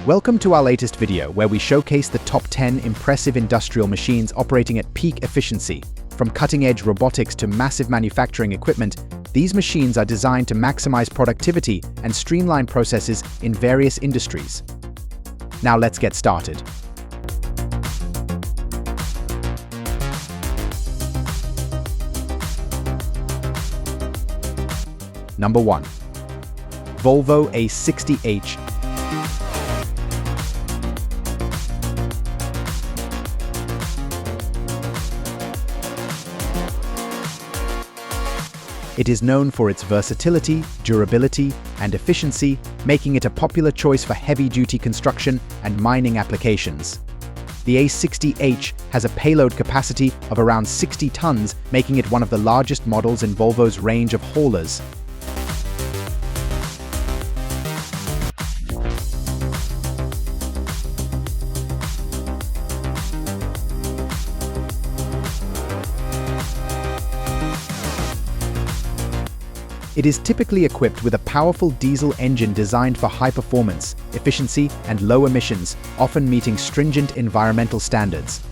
Welcome to our latest video where we showcase the top 10 impressive industrial machines operating at peak efficiency. From cutting-edge robotics to massive manufacturing equipment, these machines are designed to maximize productivity and streamline processes in various industries. Now let's get started. Number 1. Volvo A60H. It is known for its versatility, durability, and efficiency, making it a popular choice for heavy-duty construction and mining applications. The A60H has a payload capacity of around 60 tons, making it one of the largest models in Volvo's range of haulers. It is typically equipped with a powerful diesel engine designed for high performance, efficiency, and low emissions, often meeting stringent environmental standards.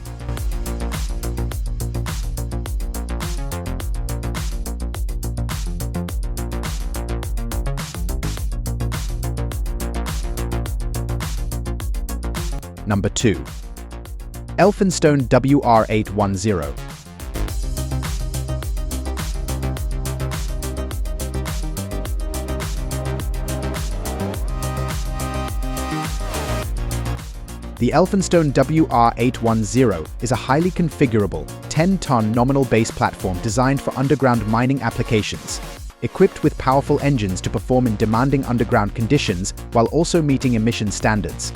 Number 2. Elphinstone W810. The Elphinstone W810 is a highly configurable, 10-ton nominal base platform designed for underground mining applications, equipped with powerful engines to perform in demanding underground conditions while also meeting emission standards.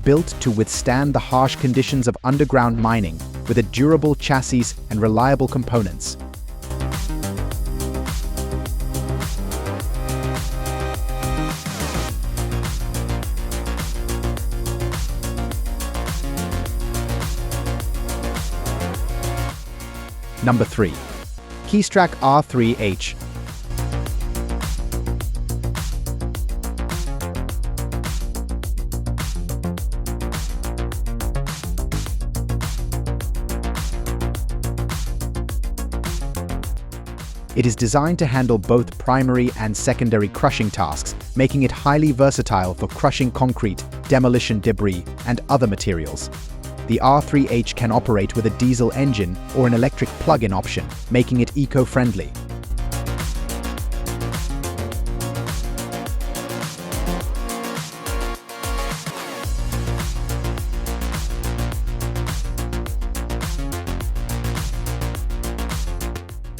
Built to withstand the harsh conditions of underground mining, with a durable chassis and reliable components. Number 3. Keestrack R3H. It is designed to handle both primary and secondary crushing tasks, making it highly versatile for crushing concrete, demolition debris, and other materials. The R3H can operate with a diesel engine or an electric plug-in option, making it eco-friendly.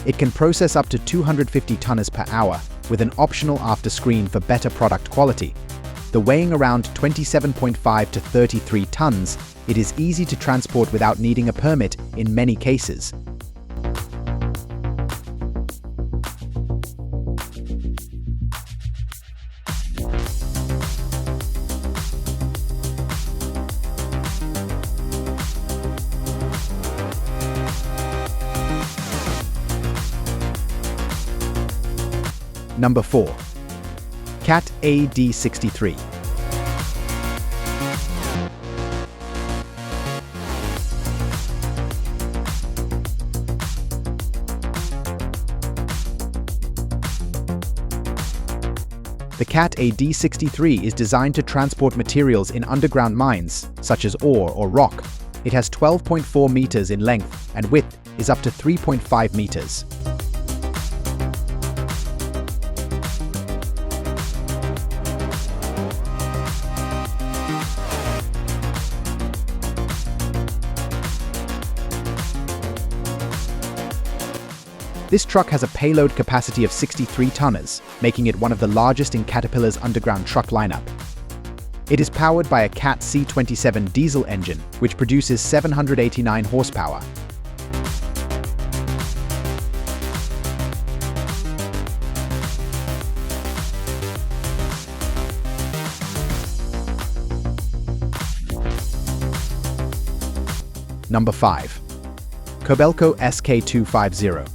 It can process up to 250 tonnes per hour, with an optional after-screen for better product quality. The weighing around 27.5 to 33 tons, it is easy to transport without needing a permit in many cases. Number 4. Cat D2HS. The Cat D2HS is designed to transport materials in underground mines, such as ore or rock. It has 12.4 meters in length and width is up to 3.5 meters. This truck has a payload capacity of 63 tonnes, making it one of the largest in Caterpillar's underground truck lineup. It is powered by a Cat C27 diesel engine, which produces 789 horsepower. Number 5. Kobelco SK250.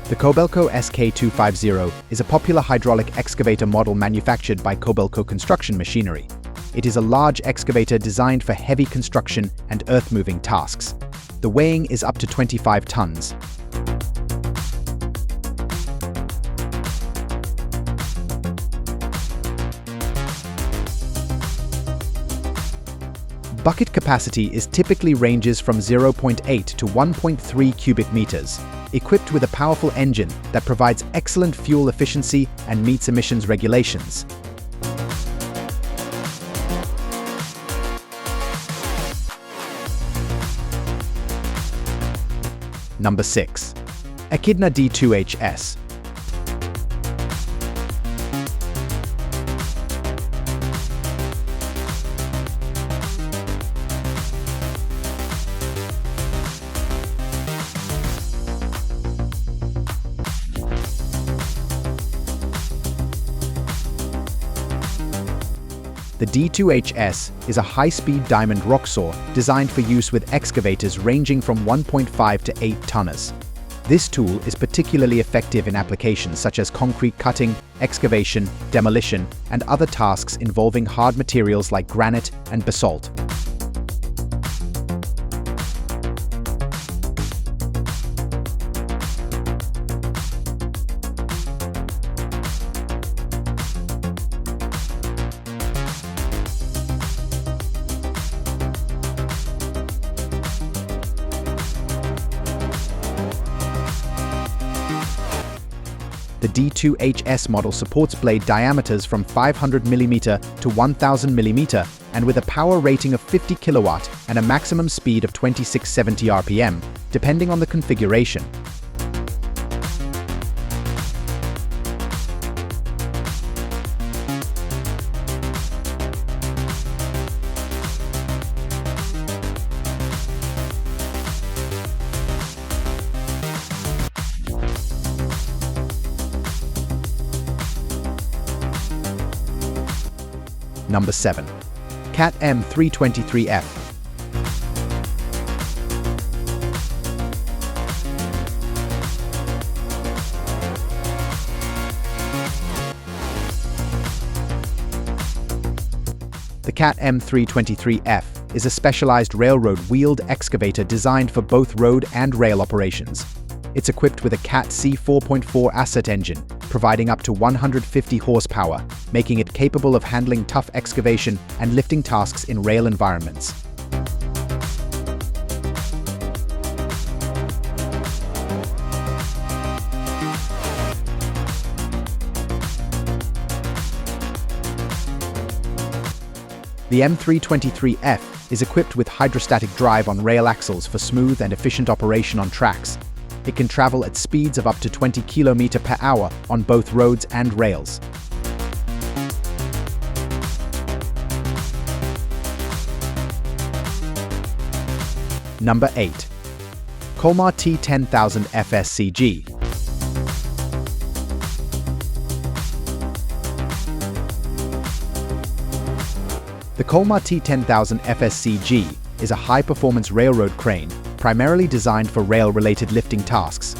The Kobelco SK250 is a popular hydraulic excavator model manufactured by Kobelco Construction Machinery. It is a large excavator designed for heavy construction and earth-moving tasks. The weighing is up to 25 tons. Bucket capacity is typically ranges from 0.8 to 1.3 cubic meters, equipped with a powerful engine that provides excellent fuel efficiency and meets emissions regulations. Number 6. Echidna D2HS. The D2HS is a high-speed diamond rock saw designed for use with excavators ranging from 1.5 to 8 tonners. This tool is particularly effective in applications such as concrete cutting, excavation, demolition, and other tasks involving hard materials like granite and basalt. The D2HS model supports blade diameters from 500 mm to 1000 mm and with a power rating of 50 kilowatt and a maximum speed of 2670 RPM, depending on the configuration. Number 7. Cat M323F. The Cat M323F is a specialized railroad wheeled excavator designed for both road and rail operations. It's equipped with a Cat C 4.4 asset engine, providing up to 150 horsepower, making it capable of handling tough excavation and lifting tasks in rail environments. The M323F is equipped with hydrostatic drive on rail axles for smooth and efficient operation on tracks. It can travel at speeds of up to 20 km per hour on both roads and rails. Number 8. Colmar T10000FSCG. The Colmar T10000FSCG is a high-performance railroad crane primarily designed for rail-related lifting tasks.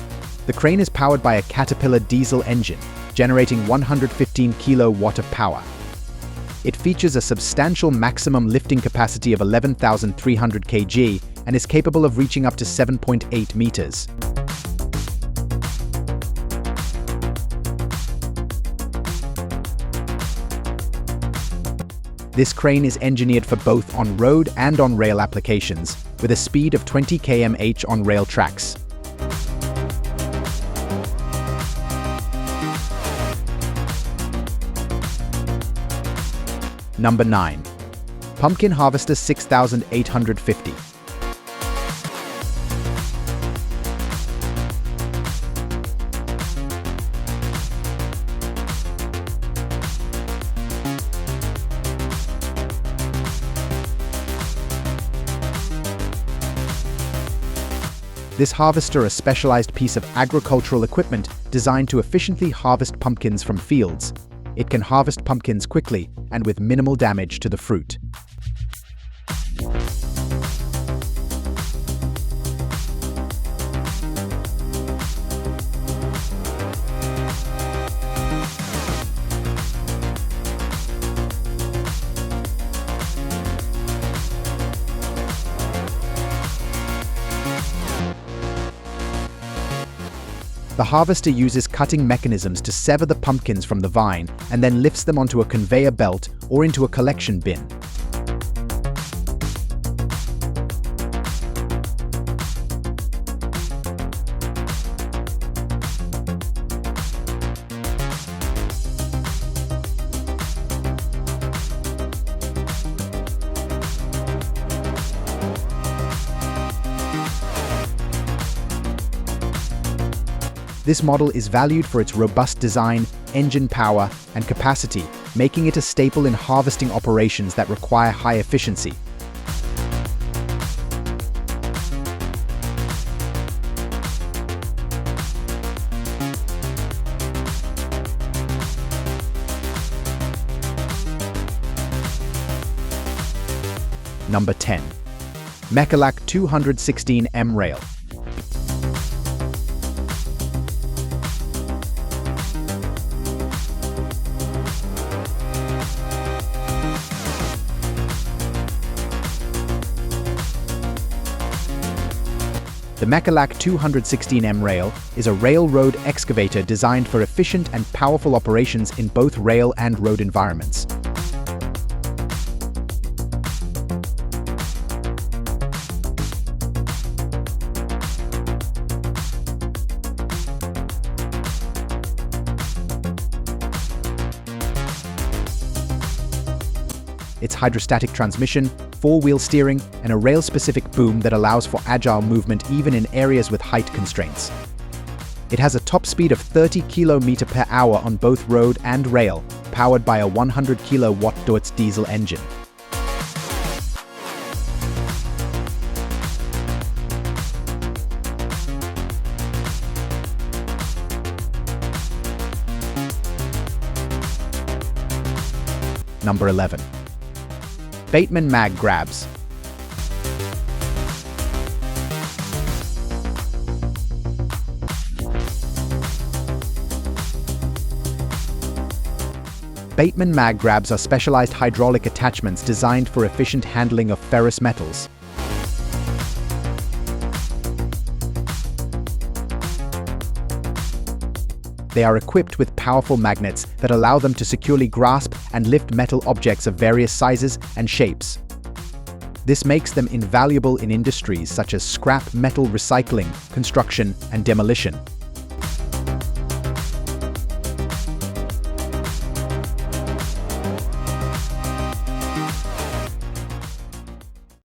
The crane is powered by a Caterpillar diesel engine, generating 115 kilowatt of power. It features a substantial maximum lifting capacity of 11,300 kg and is capable of reaching up to 7.8 meters. This crane is engineered for both on-road and on-rail applications, with a speed of 20 km/h on rail tracks. Number 9. Pumpkin Harvester 6850. This harvester is a specialized piece of agricultural equipment designed to efficiently harvest pumpkins from fields. It can harvest pumpkins quickly and with minimal damage to the fruit. The harvester uses cutting mechanisms to sever the pumpkins from the vine and then lifts them onto a conveyor belt or into a collection bin. This model is valued for its robust design, engine power, and capacity, making it a staple in harvesting operations that require high efficiency. Number 10. Mecalac 216M rail. The Mecalac 216M rail is a railroad excavator designed for efficient and powerful operations in both rail and road environments. Its hydrostatic transmission, four-wheel steering, and a rail-specific boom that allows for agile movement even in areas with height constraints. It has a top speed of 30 km per hour on both road and rail, powered by a 100 kW Deutz diesel engine. Number 11. Bateman mag grabs. Bateman mag grabs are specialized hydraulic attachments designed for efficient handling of ferrous metals. They are equipped with powerful magnets that allow them to securely grasp and lift metal objects of various sizes and shapes. This makes them invaluable in industries such as scrap metal recycling, construction, and demolition.